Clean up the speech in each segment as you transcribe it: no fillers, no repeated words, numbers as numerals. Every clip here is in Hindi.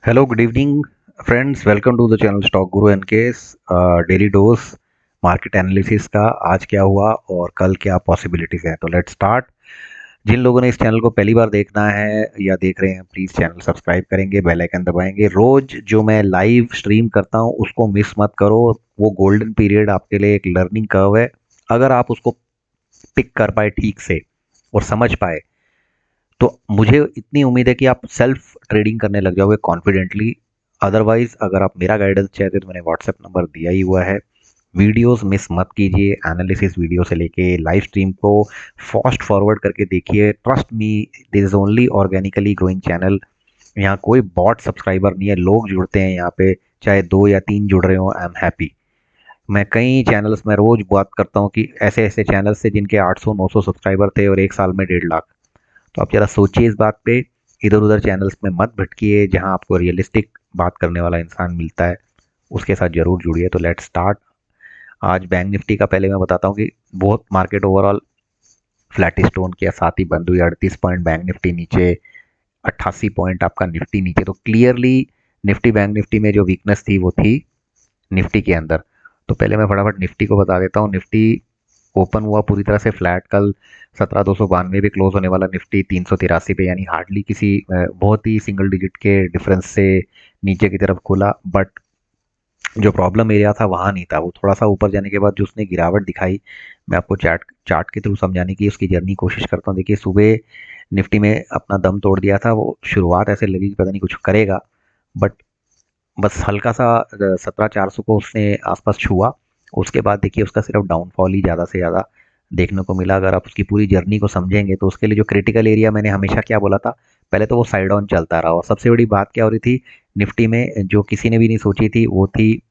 Hello good evening friends, welcome to the channel stock guru and case daily dose market analysis का। आज क्या हुआ और कल क्या पॉसिबिलिटीज हैं, तो लेट्स स्टार्ट। जिन लोगों ने इस चैनल को पहली बार देखना है या देख रहे हैं, प्लीज़ चैनल सब्सक्राइब करेंगे, बेल आइकन दबाएंगे। रोज जो मैं लाइव स्ट्रीम करता हूं उसको मिस मत करो। वो गोल्डन पीरियड आपके लिए एक लर्निंग कर्व है। अगर आप उसको पिक कर पाए ठीक से और समझ पाए तो मुझे इतनी उम्मीद है कि आप सेल्फ ट्रेडिंग करने लग जाओगे कॉन्फिडेंटली। अदरवाइज अगर आप मेरा गाइडेंस चाहते तो मैंने व्हाट्सएप नंबर दिया ही हुआ है। वीडियोस मिस मत कीजिए, एनालिसिस वीडियो से लेके लाइव स्ट्रीम को फास्ट फॉरवर्ड करके देखिए। Trust me, this is only organically growing channel. यहाँ कोई बॉट सब्सक्राइबर नहीं है, लोग जुड़ते हैं यहाँ पे, चाहे 2 या 3 जुड़ रहे हो, आई एम हैप्पी। मैं कई चैनल्स में रोज बात करता हूँ कि ऐसे ऐसे चैनल्स थे जिनके 800-900 सब्सक्राइबर थे और एक साल में 1.5 लाख। तो आप जरा सोचिए इस बात पे। इधर उधर चैनल्स में मत भटकिए, जहां आपको रियलिस्टिक बात करने वाला इंसान मिलता है उसके साथ जरूर जुड़िए। तो लेट्स स्टार्ट। आज बैंक निफ्टी का पहले मैं बताता हूँ कि बहुत मार्केट ओवरऑल फ्लैट स्टोन किया, साथ ही बंद हुई। 38 पॉइंट बैंक निफ्टी नीचे, 88 पॉइंट आपका निफ्टी नीचे। तो क्लियरली निफ्टी बैंक निफ्टी में जो वीकनेस थी वो थी निफ्टी के अंदर। तो पहले मैं फटाफट निफ्टी को बता देता हूँ। निफ्टी ओपन हुआ पूरी तरह से फ्लैट कल। 17,292 पे क्लोज होने वाला निफ्टी 383 पे, यानी हार्डली किसी बहुत ही सिंगल डिजिट के डिफरेंस से नीचे की तरफ खुला। बट जो प्रॉब्लम एरिया था वहाँ नहीं था। वो थोड़ा सा ऊपर जाने के बाद जो उसने गिरावट दिखाई, मैं आपको चार्ट चार्ट के थ्रू समझाने की उसकी जर्नी कोशिश करता हूँ। देखिए, सुबह निफ्टी में अपना दम तोड़ दिया था। वो शुरुआत ऐसे लगी कि पता नहीं कुछ करेगा, बट बस हल्का सा 17,400 को उसने आसपास छुआ। उसके बाद देखिए उसका सिर्फ डाउनफॉल ही ज़्यादा से ज़्यादा देखने को मिला। अगर आप उसकी पूरी जर्नी को समझेंगे तो उसके लिए जो क्रिटिकल एरिया, मैंने हमेशा क्या बोला था, पहले तो वो साइड ऑन चलता रहा। और सबसे बड़ी बात क्या हो रही थी निफ्टी में, जो किसी ने भी नहीं सोची थी, वो थी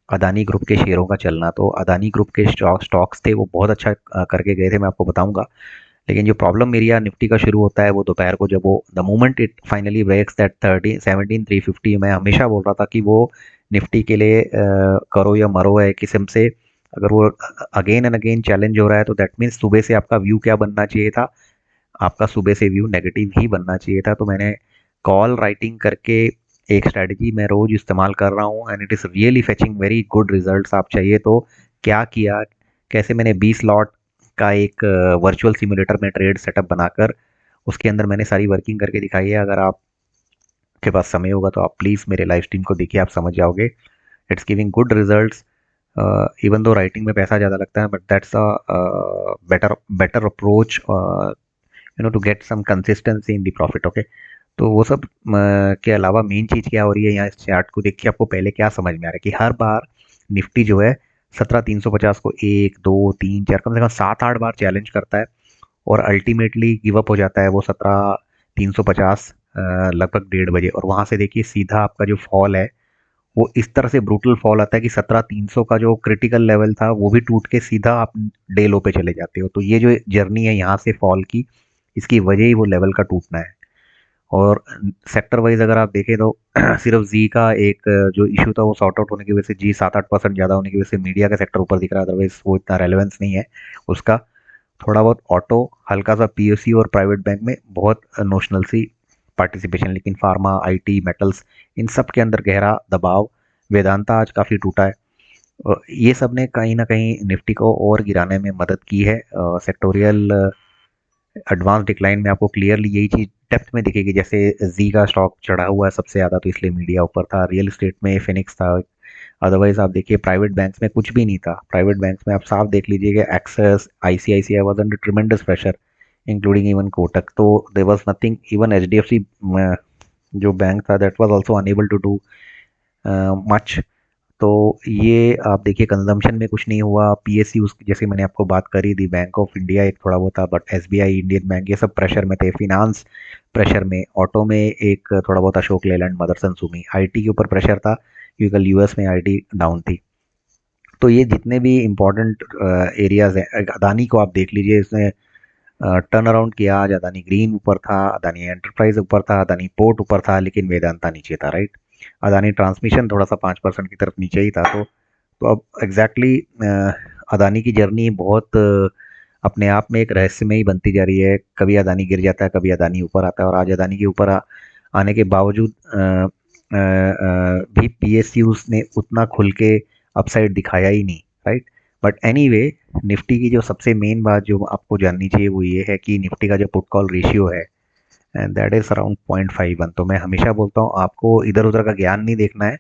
अदानी ग्रुप के शेयरों का चलना। तो अदानी ग्रुप के स्टॉक्स थे, वो बहुत अच्छा करके गए थे, मैं आपको बताऊंगा। लेकिन जो प्रॉब्लम एरिया निफ्टी का शुरू होता है वो दोपहर को, जब वो the moment it finally breaks that 17,350। मैं हमेशा बोल रहा था कि वो निफ्टी के लिए करो या मरो है किस्म से। अगर वो अगेन एंड अगेन चैलेंज हो रहा है तो दैट मीन्स सुबह से आपका व्यू क्या बनना चाहिए था, आपका सुबह से व्यू नेगेटिव ही बनना चाहिए था। तो मैंने कॉल राइटिंग करके एक स्ट्रेटजी मैं रोज इस्तेमाल कर रहा हूँ and it is really fetching very good results. आप चाहिए तो क्या किया, कैसे मैंने 20 लॉट का एक वर्चुअल सिमुलेटर में ट्रेड सेटअप बनाकर उसके अंदर मैंने सारी वर्किंग करके दिखाई है। अगर आपके पास समय होगा तो आप प्लीज़ मेरे लाइव स्ट्रीम को देखिए, आप समझ जाओगे। It's giving good results. Even though writing में पैसा ज़्यादा लगता है, but that's a better better approach, to get some consistency in the profit. Okay, तो वो सब के अलावा मेन चीज़ क्या हो रही है यहाँ इस चार्ट को देख के आपको पहले क्या समझ में आ रहा है कि हर बार निफ्टी जो है 17,350 को 1 2 3 4 कम से कम 7 8 बार चैलेंज करता है और अल्टीमेटली गिव अप हो जाता है वो 17,350 लगभग 1:30 बजे। और वहां से देखिए सीधा आपका जो फॉल है वो इस तरह से ब्रूटल फॉल आता है कि 17,300 का जो क्रिटिकल लेवल था वो भी टूट के सीधा आप डे लो पे चले जाते हो। तो ये जो जर्नी है यहाँ से फॉल की, इसकी वजह ही वो लेवल का टूटना है। और सेक्टर वाइज अगर आप देखें तो सिर्फ जी का एक जो इशू था वो सॉर्ट आउट होने की वजह से, जी 7-8% ज़्यादा होने की वजह से मीडिया का सेक्टर ऊपर दिख रहा है, अदरवाइज वो इतना रेलेवेंस नहीं है उसका। थोड़ा बहुत ऑटो, हल्का सा पीएसयू और प्राइवेट बैंक में बहुत नोशनल सी पार्टिसिपेशन, लेकिन फार्मा, आईटी, मेटल्स, इन सब के अंदर गहरा दबाव। वेदांता आज काफ़ी टूटा है। ये सब ने कहीं ना कहीं निफ्टी को और गिराने में मदद की है। सेक्टोरियल एडवांस डिक्लाइन में आपको क्लियरली यही चीज़ डेप्थ में दिखेगी। जैसे जी का स्टॉक चढ़ा हुआ है सबसे ज़्यादा, तो इसलिए मीडिया ऊपर था। रियल एस्टेट में फिनिक्स था। अदरवाइज आप देखिए प्राइवेट बैंक्स में कुछ भी नहीं था। प्राइवेट बैंक्स में आप साफ देख लीजिएगा, Axis, ICICI was under tremendous pressure, including even Kotak. तो there was nothing, even HDFC जो बैंक था that was also unable to do much. तो ये आप देखिए कंजम्पशन में कुछ नहीं हुआ। पीएसयू जैसे मैंने आपको बात करी थी, बैंक ऑफ इंडिया एक थोड़ा बहुत था, बट एसबीआई, इंडियन बैंक, ये सब प्रेशर में थे। फिनांस प्रेशर में, ऑटो में एक थोड़ा बहुत अशोक लेलैंड, मदरसन सुमी। आईटी के ऊपर प्रेशर था क्योंकि कल यूएस में आईटी डाउन थी। तो ये जितने भी इंपॉर्टेंट एरियाज हैं, अदानी को आप देख लीजिए, इसने टर्न अराउंड किया। आज अदानी ग्रीन ऊपर था, अदानी एंटरप्राइज ऊपर था, अदानी पोर्ट ऊपर था, लेकिन वेदांता नीचे था, राइट। अदानी ट्रांसमिशन थोड़ा सा 5% की तरफ नीचे ही था। तो अब एग्जैक्टली अदानी की जर्नी बहुत अपने आप में एक रहस्यमय ही बनती जा रही है। कभी अदानी गिर जाता है, कभी अदानी ऊपर आता है, और आज अदानी के ऊपर आने के बावजूद भी पीएसयूज ने उतना खुल के अपसाइड दिखाया ही नहीं, राइट। बट एनीवे, निफ्टी की जो सबसे मेन बात जो आपको जाननी चाहिए वो ये है कि निफ्टी का जो पुट कॉल रेशियो है, एंड दैट इज अराउंड 0.51। तो मैं हमेशा बोलता हूँ आपको इधर उधर का ज्ञान नहीं देखना है,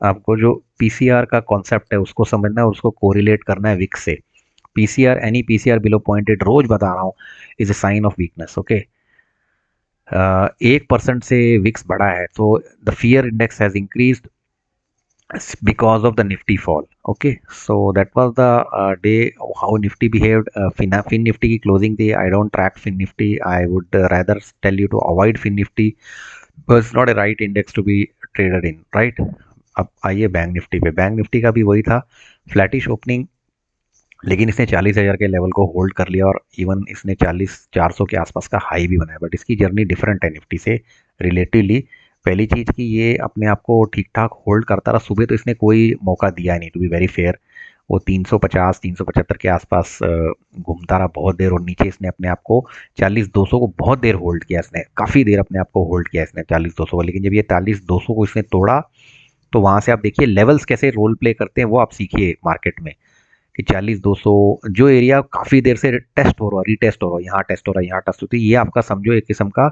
आपको जो पीसीआर का कॉन्सेप्ट है उसको समझना है और उसको कोरिलेट करना है विक्स से। पीसीआर, एनी पीसीआर बिलो 0.8, रोज बता रहा हूँ, is a sign of weakness, okay. 1% से विक्स बढ़ा है तो the fear index has increased because of the nifty fall. Okay, so that was the day how nifty behaved. Fin nifty की closing day, I don't track fin nifty. I would rather tell you to avoid fin nifty because it's not a right index to be traded in, right? अब आइए बैंक निफ्टी पे। बैंक निफ्टी का भी वही था, फ्लैटिश ओपनिंग, लेकिन इसने 40,000 के लेवल को होल्ड कर लिया और इवन इसने 40,400 के आसपास का हाई भी बनाया। बट इसकी जर्नी डिफरेंट है निफ्टी से रिलेटिवली। पहली चीज़ कि ये अपने आप को ठीक ठाक होल्ड करता रहा, सुबह तो इसने कोई मौका दिया नहीं, टू बी वेरी फेयर। वो 350 375 के आसपास घूमता रहा बहुत देर, और नीचे इसने अपने आप को 40,200 को बहुत देर होल्ड किया, इसने काफ़ी देर अपने आप को होल्ड किया इसने 40,200 को। लेकिन जब ये 40,200 को इसने तोड़ा तो वहाँ से आप देखिए लेवल्स कैसे रोल प्ले करते हैं, वो आप सीखिए मार्केट में कि 40,200 जो एरिया काफ़ी देर से टेस्ट हो रहा है, रीटेस्ट हो रहा है, यहाँ टेस्ट हो रहा है, यहाँ टेस्ट होती है, ये आपका समझो एक किस्म का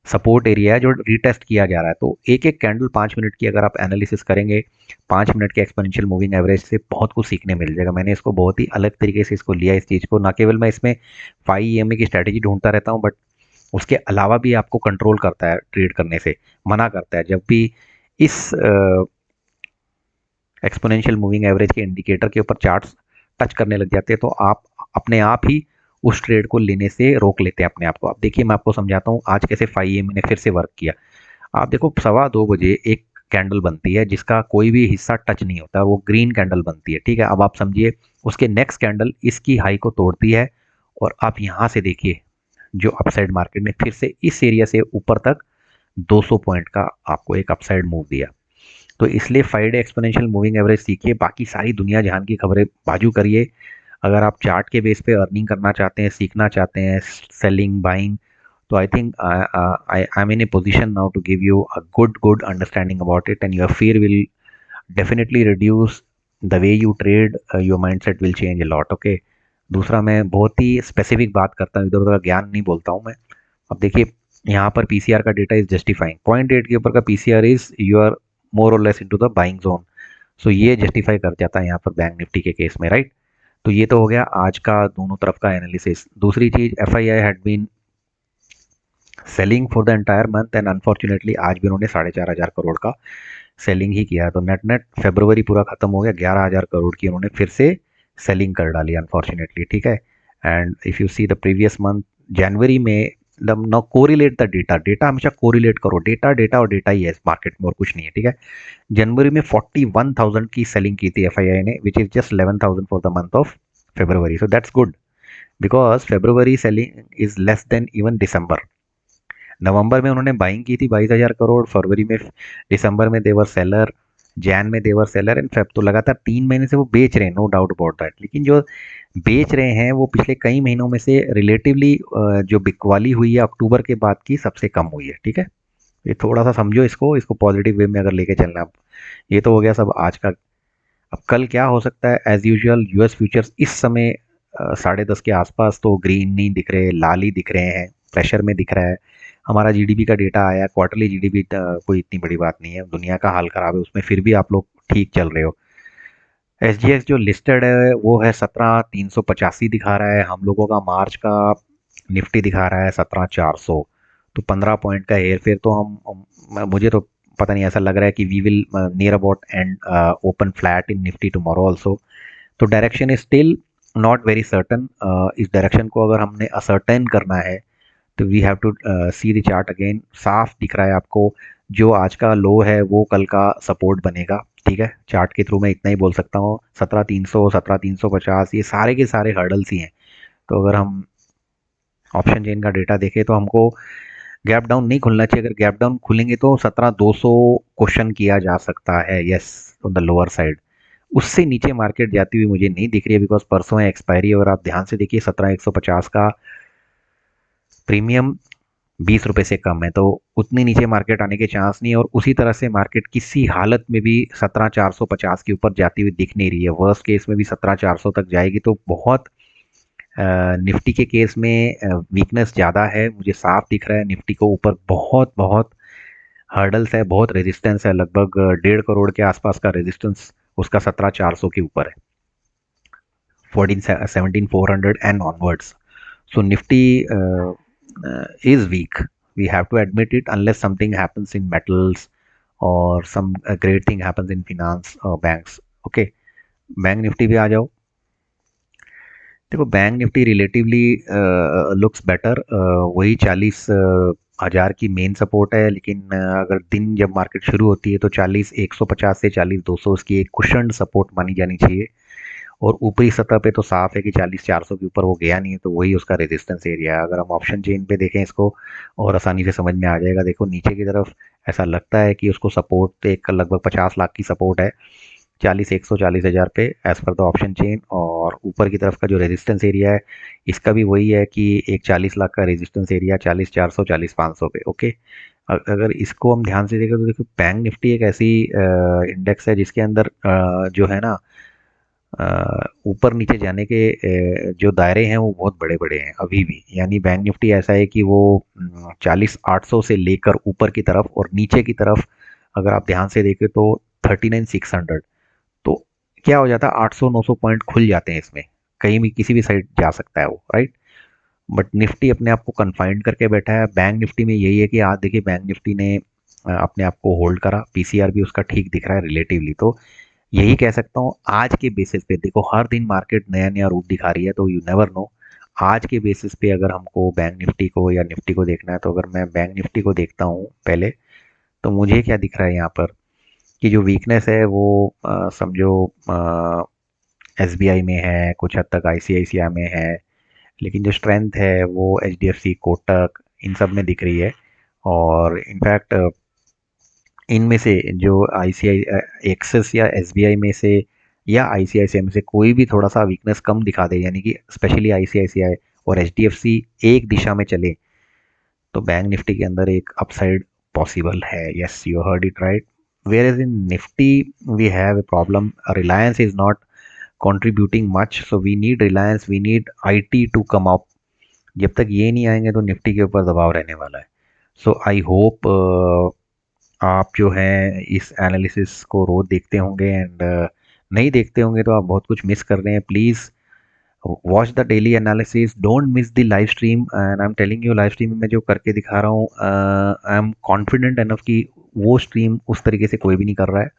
सपोर्ट एरिया है जो रीटेस्ट किया जा रहा है। तो एक एक कैंडल 5 मिनट की अगर आप एनालिसिस करेंगे 5 मिनट के एक्सपोनेंशियल मूविंग एवरेज से, बहुत कुछ सीखने मिल जाएगा। मैंने इसको बहुत ही अलग तरीके से इसको लिया, इस चीज़ को। ना केवल मैं इसमें 5 EMA की स्ट्रैटेजी ढूंढता रहता हूँ, बट उसके अलावा भी आपको कंट्रोल करता है ट्रेड करने से, मना करता है। जब भी इस एक्सपोनेंशियल मूविंग एवरेज के इंडिकेटर के ऊपर चार्ट्स टच करने लग जाते हैं तो आप अपने आप ही उस ट्रेड को लेने से रोक लेते हैं अपने आप को। आप देखिए, मैं आपको समझाता हूँ आज कैसे 5 AM ने फिर से वर्क किया। आप देखो, 2:15 बजे एक कैंडल बनती है जिसका कोई भी हिस्सा टच नहीं होता, वो ग्रीन कैंडल बनती है, ठीक है। अब आप समझिए उसके नेक्स्ट कैंडल इसकी हाई को तोड़ती है, और आप यहाँ से देखिए जो अपसाइड मार्केट ने फिर से इस एरिया से ऊपर तक 200 पॉइंट का आपको एक अपसाइड मूव दिया। तो इसलिए 5 डे एक्सपोनेंशियल मूविंग एवरेज सीखिए, बाकी सारी दुनिया जहान की खबरें बाजू करिए। अगर आप चार्ट के बेस पे अर्निंग करना चाहते हैं, सीखना चाहते हैं सेलिंग बाइंग, तो I think I am in a position now to give you a good understanding about it, and your fear will definitely reduce. The way you trade, your mind set will change a lot, okay. दूसरा, मैं बहुत ही स्पेसिफिक बात करता हूँ, इधर उधर का ज्ञान नहीं बोलता हूँ मैं। अब देखिए, यहाँ पर पीसीआर का डेटा इज जस्टिफाइंग, 0.8 के ऊपर का PCR is you are more और less into the buying zone. So ये जस्टिफाई कर जाता है यहाँ पर बैंक निफ्टी के केस में, राइट। तो ये तो हो गया आज का दोनों तरफ का एनालिसिस। दूसरी चीज, FII had been selling for the entire month, and unfortunately आज भी उन्होंने 4,500 करोड़ का सेलिंग ही किया है। तो नेट नेट फरवरी पूरा खत्म हो गया, 11,000 करोड़ की उन्होंने फिर से सेलिंग कर डाली अनफॉर्चुनेटली, ठीक है। And if you see the previous month जनवरी में, now correlate the data, data हमेशा कोरिलेट करो, डेटा डेटा और डेटा ही है मार्केट में, और कुछ नहीं है, ठीक है। जनवरी में 41,000 की सेलिंग की थी एफआईआई ने, which is just 11,000 for the month of फरवरी। सो दैट्स गुड बिकॉज फरवरी selling is less than even दिसंबर। नवंबर में उन्होंने बाइंग की थी 22,000 करोड़, फरवरी में, दिसंबर में देवर सेलर, जैन में देवर सेलर, एंड फेब। तो लगातार 3 महीने से वो बेच रहे हैं, नो डाउट अबाउट दैट। लेकिन जो बेच रहे हैं वो पिछले कई महीनों में से रिलेटिवली जो बिकवाली हुई है अक्टूबर के बाद की सबसे कम हुई है, ठीक है। ये थोड़ा सा समझो इसको, इसको पॉजिटिव वे में अगर लेके चलना। अब ये तो हो गया सब आज का। अब कल क्या हो सकता है, एज यूजुअल यूएस फ्यूचर्स इस समय 10:30 के आसपास तो ग्रीन नहीं दिख रहे, लाल ही दिख रहे हैं, प्रेशर में दिख रहा है। हमारा जीडीपी का डेटा आया, क्वार्टरली जीडीपी कोई इतनी बड़ी बात नहीं है, दुनिया का हाल खराब है उसमें, फिर भी आप लोग ठीक चल रहे हो। एसजीएक्स जो लिस्टेड है वो है 17,385 दिखा रहा है, हम लोगों का मार्च का निफ्टी दिखा रहा है 17,400। तो 15 पॉइंट का हेर फेर तो मुझे तो पता नहीं, ऐसा लग रहा है कि we will near about and open flat in Nifty tomorrow also. तो direction is still not very certain. इस डायरेक्शन को अगर हमने असर्टेन करना है तो we have to see the chart again. साफ दिख रहा है आपको, जो आज का लो है वो कल का सपोर्ट बनेगा, ठीक है। चार्ट के थ्रू मैं इतना ही बोल सकता हूँ, 17,300 17,350 ये सारे के सारे हर्डल्स ही हैं। तो अगर हम ऑप्शन चेन का डेटा देखें तो हमको गैप डाउन नहीं खुलना चाहिए। अगर गैप डाउन खुलेंगे तो 17,200 क्वेश्चन किया जा सकता है, yes, on the lower side. उससे नीचे मार्केट जाती हुई मुझे नहीं दिख रही है, बिकॉज परसों है एक्सपायरी, और आप ध्यान से देखिए 17,150 का प्रीमियम ₹20 से कम है, तो उतनी नीचे मार्केट आने के चांस नहीं है और उसी तरह से मार्केट किसी हालत में भी 17,450 के ऊपर जाती हुई दिख नहीं रही है। वर्स्ट केस में भी 17,400 तक जाएगी, तो बहुत निफ्टी के केस में वीकनेस ज़्यादा है, मुझे साफ दिख रहा है। निफ्टी को ऊपर बहुत बहुत हर्डल्स है, बहुत रेजिस्टेंस है, लगभग 1.5 करोड़ के आसपास का रेजिस्टेंस उसका 17,400 के ऊपर है, 17,400 and onwards. So Nifty is weak. We have to admit it, unless something happens in metals or some great thing happens in finance or banks. Okay, bank Nifty भी आ जाओ। देखो, bank Nifty relatively looks better. वही 40,000 की मेन सपोर्ट है, लेकिन अगर दिन जब मार्केट शुरू होती है तो 40,150 से 40,200 उसकी एक कुशन सपोर्ट मानी जानी चाहिए। और ऊपरी सतह पे तो साफ है कि 40,400 के ऊपर वो गया नहीं है, तो वही उसका रेजिस्टेंस एरिया है। अगर हम ऑप्शन चेन पे देखें इसको, और आसानी से समझ में आ जाएगा। देखो, नीचे की तरफ ऐसा लगता है कि उसको सपोर्ट एक लगभग 50 लाख की सपोर्ट है, 40,100 40,000 पे as per the option chain. और ऊपर की तरफ का जो रेजिस्टेंस एरिया है, इसका भी वही है कि एक 40 लाख का रेजिस्टेंस एरिया, 40,400 40,500 पे। ओके, अगर इसको हम ध्यान से देखें तो देखो, बैंक निफ्टी एक ऐसी इंडेक्स है जिसके अंदर जो है ना, ऊपर नीचे जाने के जो दायरे हैं वो बहुत बड़े बड़े हैं अभी भी। यानी बैंक निफ्टी ऐसा है कि वो 40,800 से लेकर ऊपर की तरफ और नीचे की तरफ अगर आप ध्यान से देखें तो 39,600। तो क्या हो जाता है, 800-900 पॉइंट खुल जाते हैं इसमें, कहीं भी किसी भी साइड जा सकता है वो, राइट। बट निफ्टी अपने आप को कन्फाइंड करके बैठा है। बैंक निफ्टी में यही है कि आज देखिए, बैंक निफ्टी ने अपने आप को होल्ड करा, पीसीआर भी उसका ठीक दिख रहा है रिलेटिवली। तो यही कह सकता हूँ आज के बेसिस पे। देखो, हर दिन मार्केट नया नया रूप दिखा रही है, तो यू नेवर नो। आज के बेसिस पे अगर हमको बैंक निफ्टी को या निफ्टी को देखना है, तो अगर मैं बैंक निफ्टी को देखता हूँ पहले, तो मुझे क्या दिख रहा है यहाँ पर कि जो वीकनेस है वो समझो एसबीआई में है, कुछ हद तक आईसीआईसीआई में है, लेकिन जो स्ट्रेंथ है वो एचडीएफसी, कोटक, इन सब में दिख रही है। और इनफैक्ट इनमें से जो आईसीआई एक्सिस या एसबीआई में से या आईसीआईसीआई में से कोई भी थोड़ा सा वीकनेस कम दिखा दे, यानी कि स्पेशली आईसीआईसीआई और एचडीएफसी एक दिशा में चले, तो बैंक निफ्टी के अंदर एक अपसाइड पॉसिबल है। Yes, you heard it right. Where is in Nifty we have a problem, Reliance is not contributing much, so we need Reliance, we need IT to come up। जब तक ये नहीं आएंगे तो निफ्टी के ऊपर दबाव रहने वाला है। सो आई होप आप जो है इस एनालिसिस को रोज देखते होंगे, एंड नहीं देखते होंगे तो आप बहुत कुछ मिस कर रहे हैं। Please watch the daily analysis, don't miss the live stream. And I am telling you, live stream में मैं जो करके दिखा रहा हूँ, आई एम कॉन्फिडेंट एनफ कि वो स्ट्रीम उस तरीके से कोई भी नहीं कर रहा है।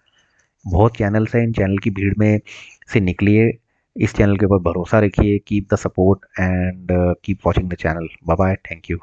बहुत चैनल्स हैं, इन चैनल की भीड़ में से निकलिए, इस चैनल के ऊपर भरोसा रखिए, keep the support and keep watching the channel. Bye bye, thank you.